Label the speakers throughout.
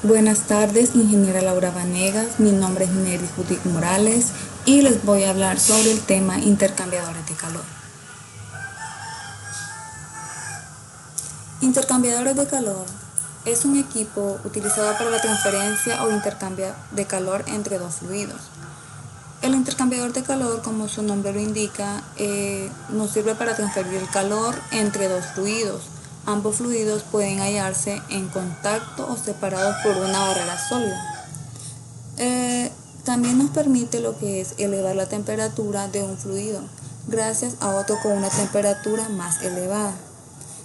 Speaker 1: Buenas tardes, ingeniera Laura Vanegas. Mi nombre es Nery Judith Morales y les voy a hablar sobre el tema intercambiadores de calor. Intercambiadores de calor es un equipo utilizado para la transferencia o intercambio de calor entre dos fluidos. El intercambiador de calor, como su nombre lo indica, nos sirve para transferir el calor entre dos fluidos. Ambos fluidos pueden hallarse en contacto o separados por una barrera sólida. También nos permite lo que es elevar la temperatura de un fluido gracias a otro con una temperatura más elevada.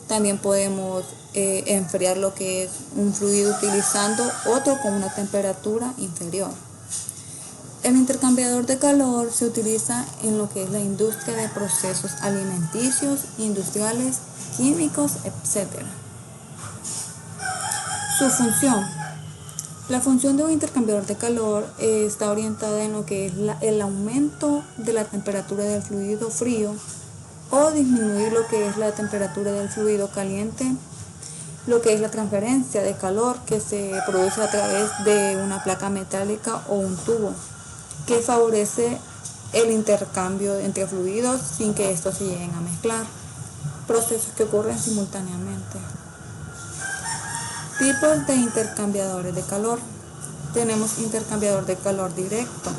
Speaker 1: También podemos enfriar lo que es un fluido utilizando otro con una temperatura inferior. El intercambiador de calor se utiliza en lo que es la industria de procesos alimenticios, industriales, químicos, etc. Su función. La función de un intercambiador de calor está orientada en lo que es el aumento de la temperatura del fluido frío o disminuir lo que es la temperatura del fluido caliente, lo que es la transferencia de calor que se produce a través de una placa metálica o un tubo, que favorece el intercambio entre fluidos sin que estos se lleguen a mezclar, procesos que ocurren simultáneamente. Tipos de intercambiadores de calor. Tenemos intercambiador de calor directo,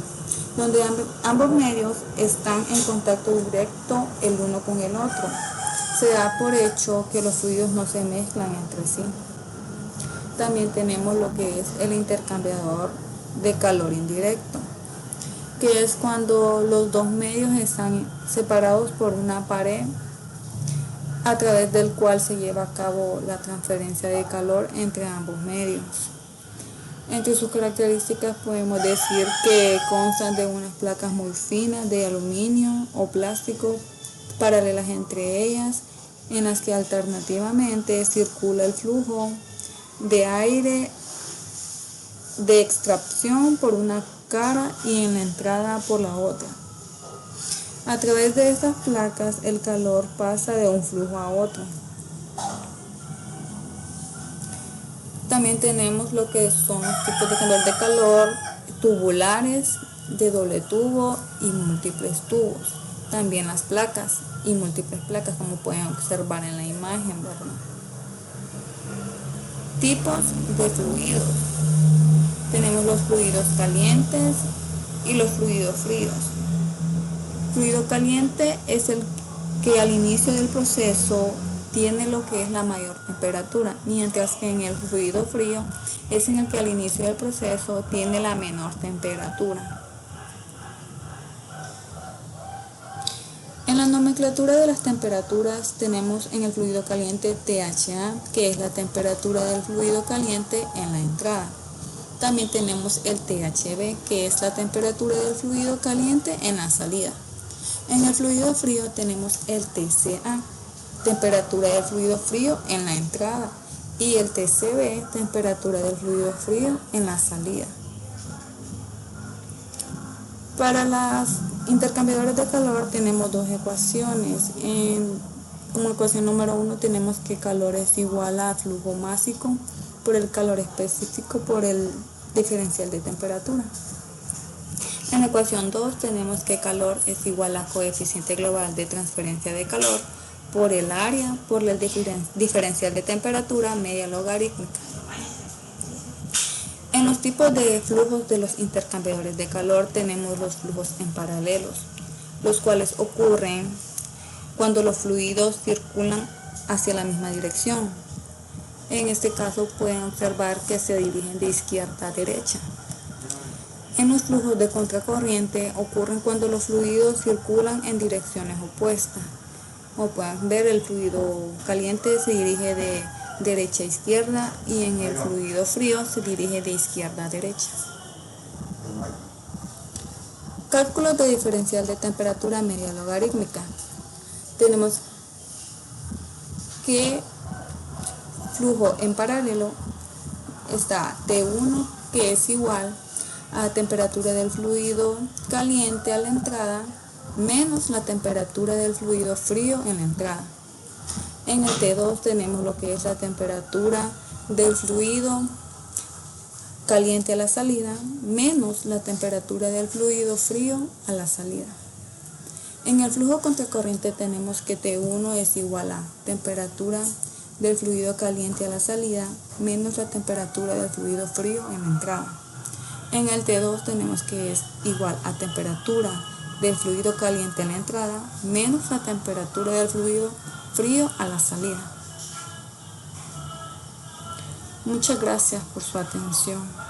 Speaker 1: donde ambos medios están en contacto directo el uno con el otro. Se da por hecho que los fluidos no se mezclan entre sí. También tenemos lo que es el intercambiador de calor indirecto, que es cuando los dos medios están separados por una pared a través del cual se lleva a cabo la transferencia de calor entre ambos medios. Entre sus características podemos decir que constan de unas placas muy finas de aluminio o plástico paralelas entre ellas, en las que alternativamente circula el flujo de aire de extracción por una cara y en la entrada por la otra. A través de estas placas el calor pasa de un flujo a otro. También tenemos lo que son los tipos de calor tubulares, de doble tubo y múltiples tubos. También las placas y múltiples placas, como pueden observar en la imagen, ¿verdad? Tipos de fluidos. Tenemos los fluidos calientes y los fluidos fríos. Fluido caliente es el que al inicio del proceso tiene lo que es la mayor temperatura, mientras que en el fluido frío es en el que al inicio del proceso tiene la menor temperatura. En la nomenclatura de las temperaturas tenemos en el fluido caliente THA, que es la temperatura del fluido caliente en la entrada. También tenemos el THB, que es la temperatura del fluido caliente en la salida. En el fluido frío tenemos el TCA, temperatura del fluido frío en la entrada, y el TCB, temperatura del fluido frío en la salida. Para los intercambiadores de calor tenemos dos ecuaciones. Como ecuación número 1 tenemos que calor es igual a flujo másico por el calor específico por el diferencial de temperatura. En la ecuación 2 tenemos que calor es igual a coeficiente global de transferencia de calor por el área por el diferencial de temperatura media logarítmica. En los tipos de flujos de los intercambiadores de calor tenemos los flujos en paralelos, los cuales ocurren cuando los fluidos circulan hacia la misma dirección. En este caso pueden observar que se dirigen de izquierda a derecha. En los flujos de contracorriente ocurren cuando los fluidos circulan en direcciones opuestas. Como pueden ver, el fluido caliente se dirige de derecha a izquierda y en el fluido frío se dirige de izquierda a derecha. Cálculos de diferencial de temperatura media logarítmica. Tenemos que flujo en paralelo está T1, que es igual a temperatura del fluido caliente a la entrada menos la temperatura del fluido frío en la entrada. En el T2 tenemos lo que es la temperatura del fluido caliente a la salida menos la temperatura del fluido frío a la salida. En el flujo contracorriente tenemos que T1 es igual a temperatura del fluido caliente a la salida menos la temperatura del fluido frío en la entrada. En el T2 tenemos que es igual a temperatura del fluido caliente en la entrada menos la temperatura del fluido frío a la salida. Muchas gracias por su atención.